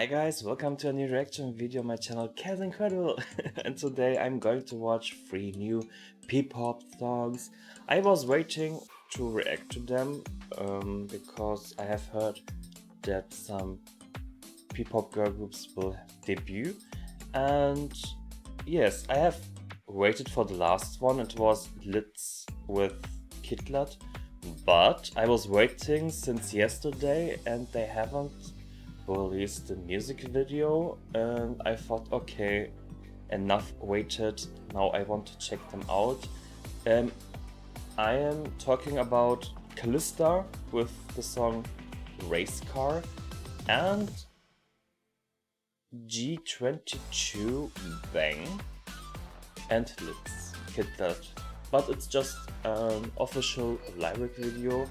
Hi guys, welcome to a new reaction video on my channel Gelsenkirchen. And today I'm going to watch 3 new P-pop songs. I was waiting to react to them because I have heard that some P-pop girl groups will debut. And yes, I have waited for the last one. It was Litz with Kidlat. But I was waiting since yesterday and they haven't released the music video, and I thought, okay, enough waited, now I want to check them out. I am talking about Calista with the song Race Car and G22 Bang and Litz Kidlat. But it's just an official lyric video.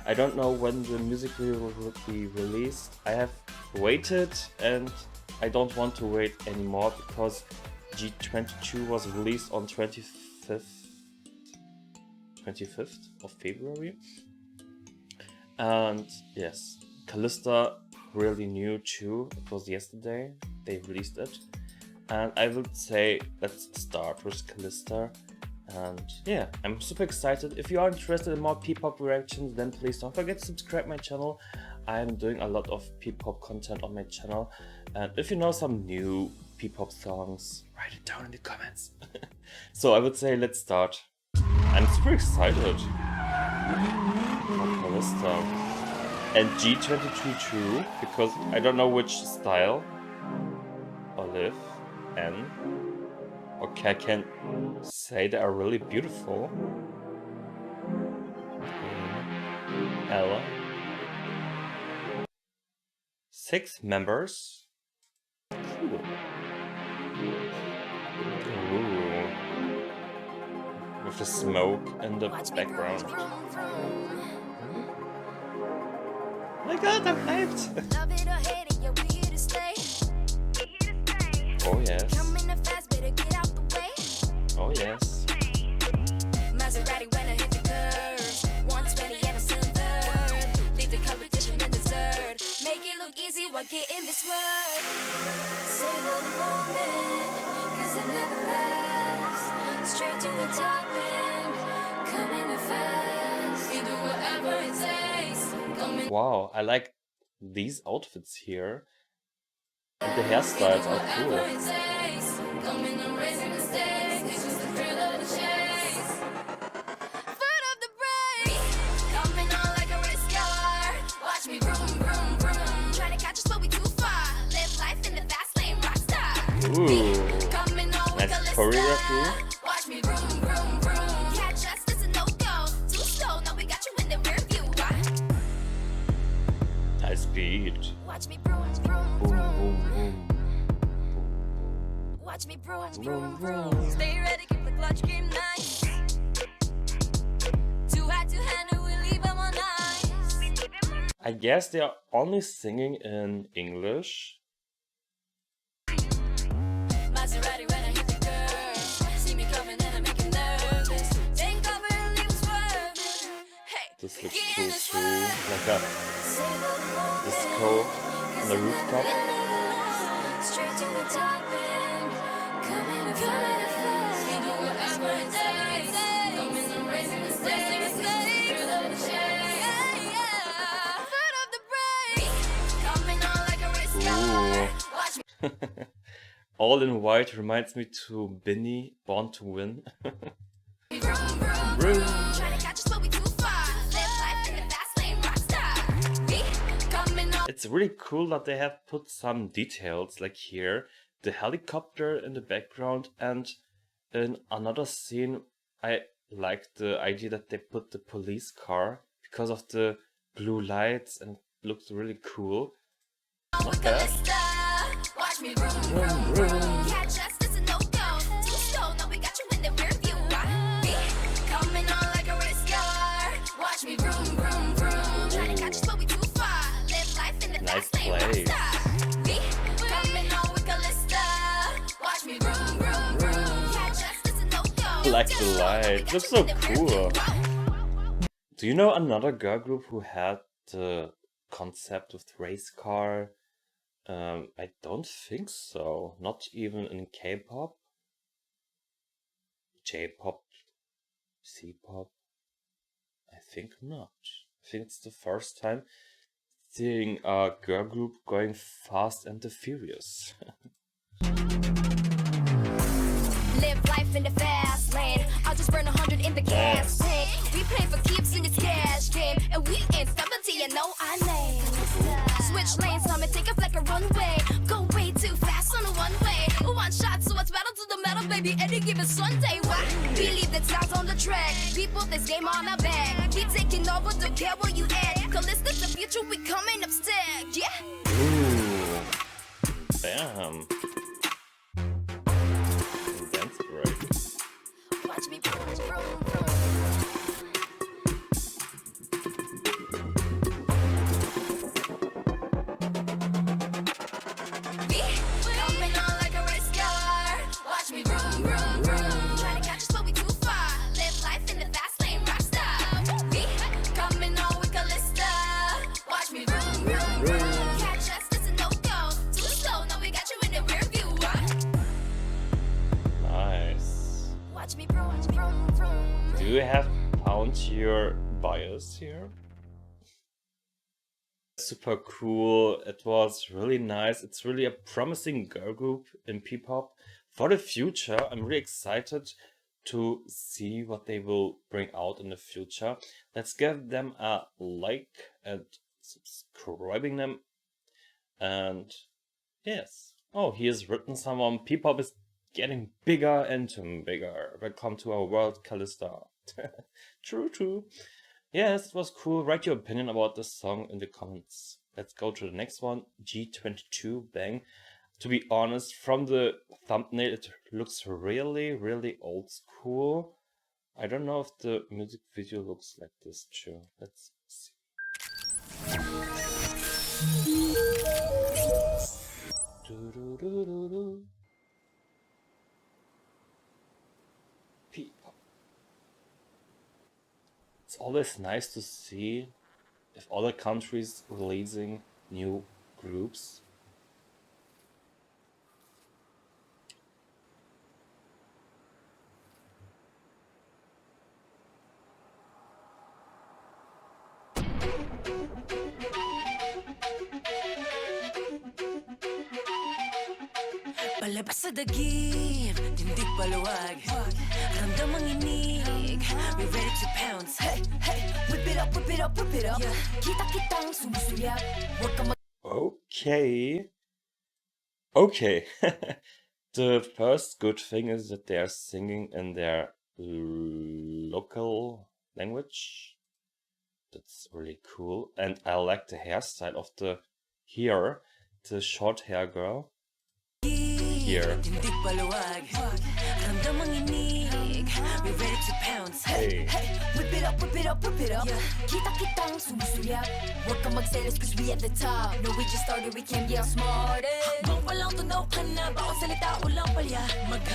I don't know when the music video will be released. I have waited and I don't want to wait anymore because G22 was released on 25th of February. And yes, Calista really new too. It was yesterday they released it. And I would say let's start with Calista. And yeah, I'm super excited. If you are interested in more P-pop reactions, then please don't forget to subscribe my channel. I'm doing a lot of P-pop content on my channel. And if you know some new P-pop songs, write it down in the comments. So I would say let's start. I'm super excited for Calista. And G22 too, because I don't know which style. Olive and okay, I can say they are really beautiful. Ella. 6 members. Cool. Ooh. With the smoke in the background. Oh my god, I'm hyped! Oh yes. Oh yes. Maserati when I hit the curves. 120 and a silver. Leave the competition in the third. Make it look easy while getting this word. Save the moment, cause it never lasts. Straight to the top end, coming in fast. We do whatever it takes. Wow, I like these outfits here. And the hairstyles are cool. Ooh, nice choreography. Nice beat. Boom, boom, boom. Watch me vroom, vroom. Stay ready, keep the clutch game nice. Too hot to handle, we leave them on ice. I guess they are only singing in English. Maserati when I hit the curve. See me coming and I make it nervous. Take over and leave swerving. Hey, this looks cool too. Like a disco on the rooftop. Straight to the top end. Coming to fast. We do whatever it takes. Coming and raising the stakes. Through the chase. Yeah. Foot of the brake. Coming on like a race car. Watch me. All in white reminds me to Binny, Born to Win. It's really cool that they have put some details, like here, the helicopter in the background, and in another scene I like the idea that they put the police car because of the blue lights and it looks really cool. Not bad. Vroom, vroom. Nice play. I like the light. Looks so cool. Do you know another girl group who had the concept with race car I don't think so. Not even in K-pop, J-pop, C-pop. I think not. I think it's the first time seeing a girl group going fast and the furious. Live life in the fast lane. I'll just burn 100 in the gas tank. We play for keeps in this cash game, and we ain't stability, you know our name. Switch lanes, come and take us like a runway. Go way too fast on a one way. One shot, so it's battle to the metal, baby. Any given Sunday, what? We leave the towns on the track. People, this game on our back. We taking over, don't care where you at. Calista's the future, we coming up stacked, yeah. Ooh, bam. That's great. Watch me vroom, vroom, vroom. Coming on like a race car. Watch me vroom, vroom, vroom. Trying to catch us, but we too far. Live life in the fast lane, rockstar. We coming on with Calista. Watch me vroom, vroom, vroom. Catch us, this is no go. Too slow, now we got you in the rear view. Nice. Watch me vroom, vroom, vroom. Do you have found your bias here? Super cool. It was really nice. It's really a promising girl group in P-pop for the future. I'm really excited to see what they will bring out in the future. Let's give them a like and subscribing them. And yes. Oh, he has written someone. P-pop is getting bigger and bigger. Welcome to our world, Calista. True, true. Yes, it was cool. Write your opinion about this song in the comments. Let's go to the next one. G22, Bang. To be honest, from the thumbnail, it looks really, really old school. I don't know if the music video looks like this too. Let's see. P-pop. It's always nice to see if other countries releasing new groups. Palabas sa dagim, tindig paluwag. Ramdamang inig, we ready to pounce. Hey, hey, whip it up, whip it up, whip it up. Kita-kitang sumusulyap. Huwag ka mag... Okay. Okay. The first good thing is that they are singing in their local language. That's really cool. And I like the hairstyle of the short hair girl. Here. Tindig paluwag. Ramdamang inig, we ready to pounce. Hey, hey, whip it up, whip it up, whip it up. Kita-kitang sumusulyap. Huwag ka magselos cause we at the top. No, we just started, we can't get smarter. Habang palang tunaw ka na, bawang salita ulang palya.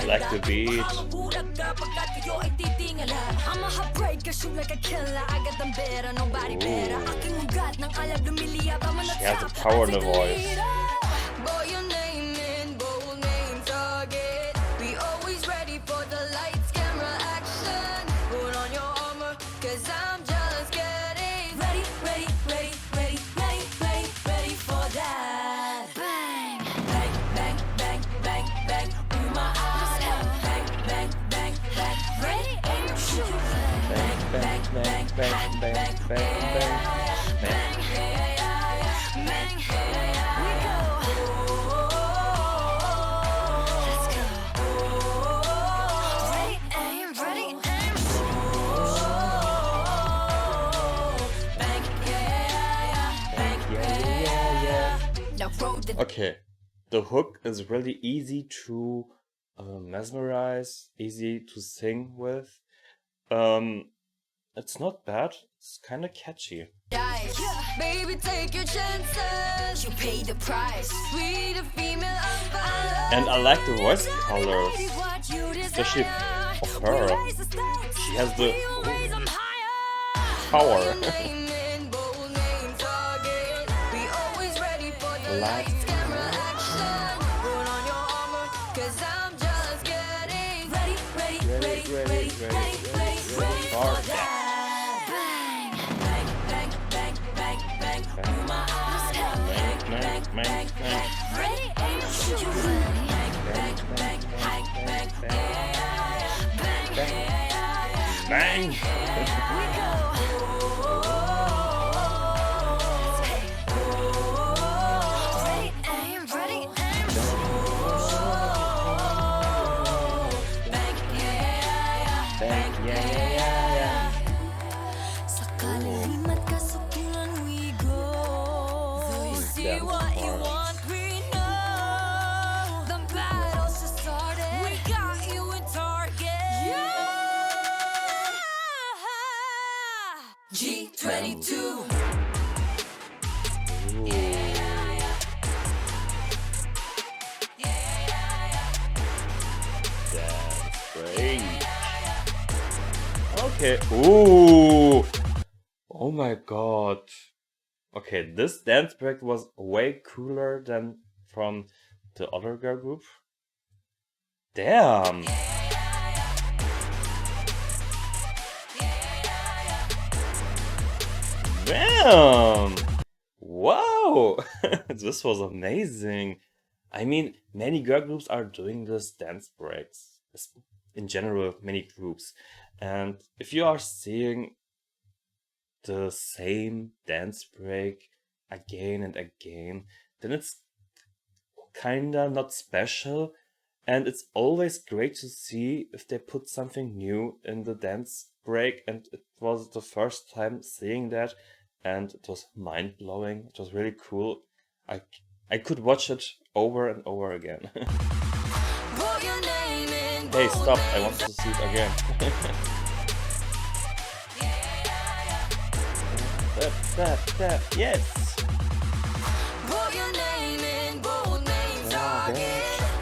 Like the beat. Mabulag ka pagkat kayo ay titingala. I'm a heartbreaker, shoot like a killer. I got them better, nobody better. Aking ugat ng alab lumiliyab. I'm on the top. She has the power in the voice. Boy, your name in bold name target. We always ready for the lights, camera, action. Put on your armor, cause I'm just getting ready, ready, ready, ready, ready, ready, ready for that. Bang, bang, bang, bang, bang, bang. Ooh, my eyes. Bang, bang, bang, bang, ready, aim, shoot. Bang, bang, bang, bang, bang, bang, bang. Bang, bang, we go. Let's go. Ready, aim, ready, aim. Bang, bang, Yeah. now roll the Okay, the hook is really easy to mesmerize, easy to sing with. It's not bad. It's kind of catchy. dice. Baby, take your chances. You pay the price. We the female of valor. And I like the voice colors, especially of her. She has the power. Lights, camera, Ready, ain't you ready? Bang! We go. Ready, aim, ready, aim. Bang, yeah. Bang, yeah. Sa kalahim at kasukulan we go. You see Dance what you parts. want, we know. The battle's just started. We got you in target. Yeah. G22. That's great. Okay. Ooh. Oh my god. Okay, this dance break was way cooler than from the other girl group. Damn. Damn. Wow. This was amazing. I mean, many girl groups are doing this dance breaks. In general, many groups. And if you are seeing the same dance break again and again, then it's kinda not special. And it's always great to see if they put something new in the dance break. And it was the first time seeing that. And it was mind-blowing. It was really cool. I could watch it over and over again. Put your name in Hey, bold stop. I names. want to see it again. Yes. Put your name in bold names. Target.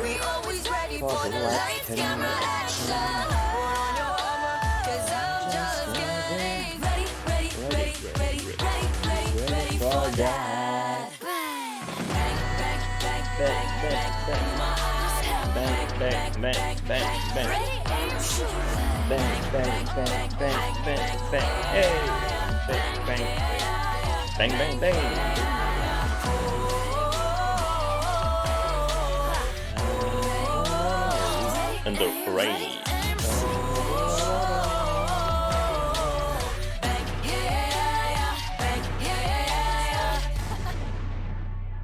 We always ready for the lights, camera, action. Put on your armor, 'cause I'm just getting ready for that. Bang, bang, bang, bang, bang, bang. My arms held. Bang, bang, bang, bang, bang. Ready, aim, shoot. Bang, bang, bang, bang, bang, bang. Hey. Bang, bang, bang. Bang, bang, bang. And the rain.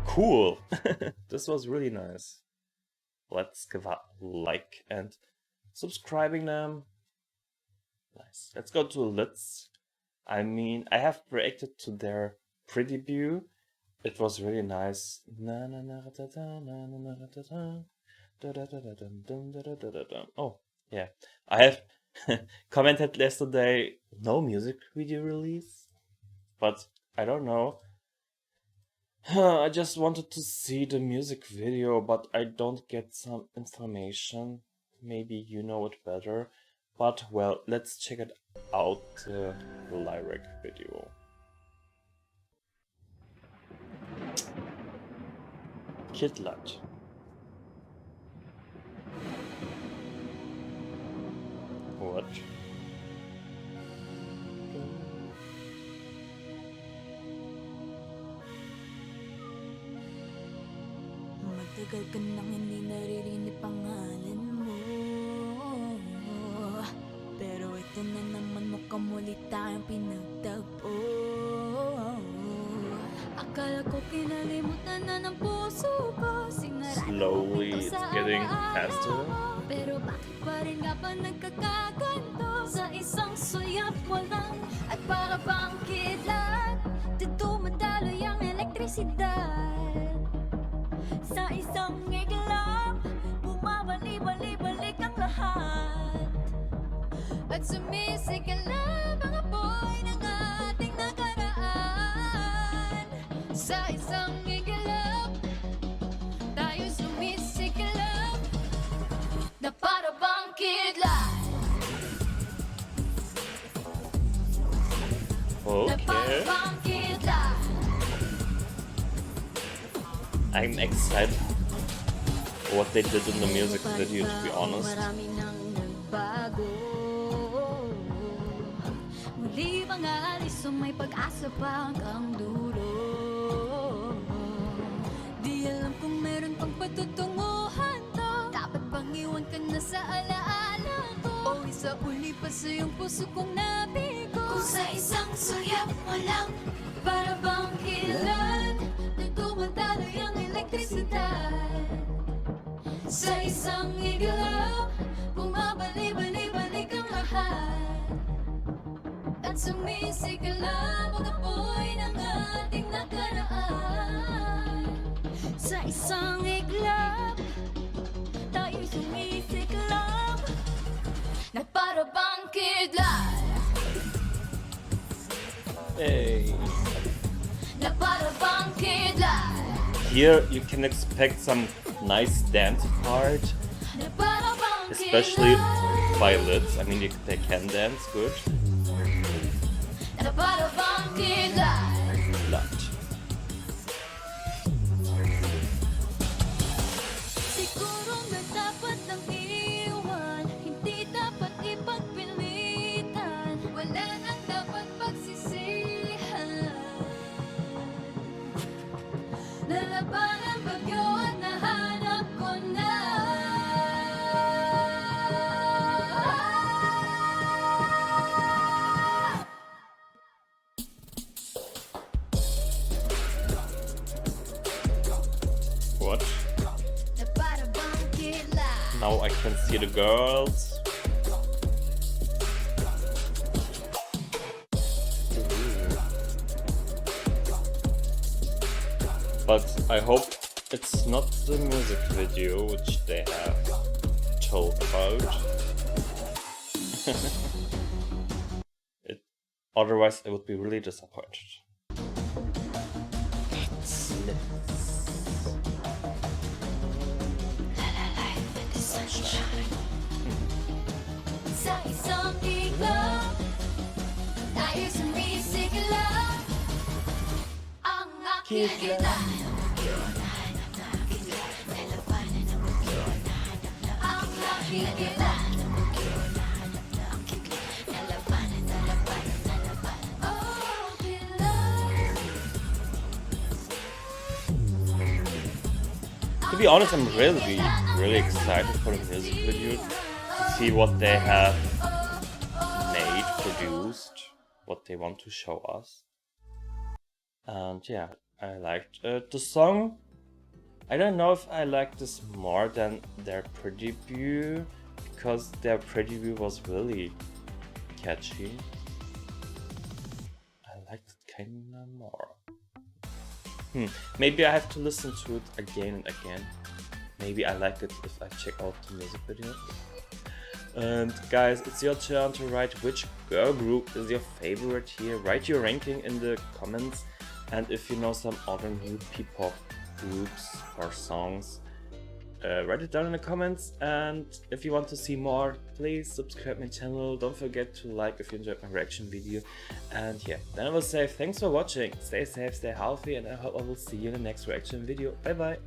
Cool. This was really nice. Let's give a like and subscribing them. Nice. Let's go to Litz. I mean, I have reacted to their pre-debut. It was really nice. Oh, yeah. I have commented yesterday, no music video release. But I don't know. I just wanted to see the music video, but I don't get some information. Maybe you know it better. But well, let's check it out, the lyric video. Kidlat. What? Matagal ka nang hindi naririnig pangalan mo. Pero ito na naman mukhang muli tayong pinagtagpo. Akala ko kinalimutan na ng puso ko. Slowly, it's getting faster. Pero bakit pa rin nga ba nagkakaganto? Sa isang suyap walang at para bang kidlat. Dito madaloy ang elektrisidad. Sa isang iglap, bumabali-bali-balik ang lahat. At sumisigalap ang apoy ng ating nakaraan. Sa isang iglap, tayo sumisigalap na para bang kidlat. Na para Okay. bang kidlat. I'm excited what they did in the music video, to be honest. Marami nang nagbago. Muli bang aalis o may pag-asa pa hanggang dulo? Di patutunguhan to? Dapat bang iwan ka na sa alaala ko? O isa uli pa sa iyong puso kong nabigo? Kung sa isang sulyap mo lang, para bang kidlat, nagtumantaloy ang elektrisidad. Sa isang iglap, bumabali-bali-balik ang lahat. At sumisigla, mag-apoy ng ating nakaraan. Sa isang iglap, tayo'y sumisiklab, na para bang kidlat. Hey. Na para bang kidlat. Here you can expect some nice dance part, Na para bang especially kidlat. by Litz. I mean, they can dance good. Na para bang kidlat. Lot. Siguro na dapat nang iwan, hindi dapat ipagpilitan, wala nang dapat pagsisihan. Nalaban ang bagyo at nahanap ko na. What? Na para bang kidlat. Now I can see the girls. But I hope it's not the music video which they have told about. Otherwise I would be really disappointed. Sa isang iglap, tayo sumisigla, ang aking kidlat. Ang aking kidlat. Oh, kidlat. To be honest, I'm really excited for the music video to see what they have made, produced, what they want to show us. And yeah, I liked the song. I don't know if I like this more than their pre-debut, because their pre-debut was really catchy. I liked it kinda more. Maybe I have to listen to it again and again. Maybe I like it if I check out the music video. And guys, it's your turn to write which girl group is your favorite here. Write your ranking in the comments, and if you know some other new P-pop groups or songs, write it down in the comments. And if you want to see more, please subscribe my channel. Don't forget to like if you enjoyed my reaction video. And yeah, then I will say thanks for watching. Stay safe, stay healthy, and I hope I will see you in the next reaction video. Bye bye.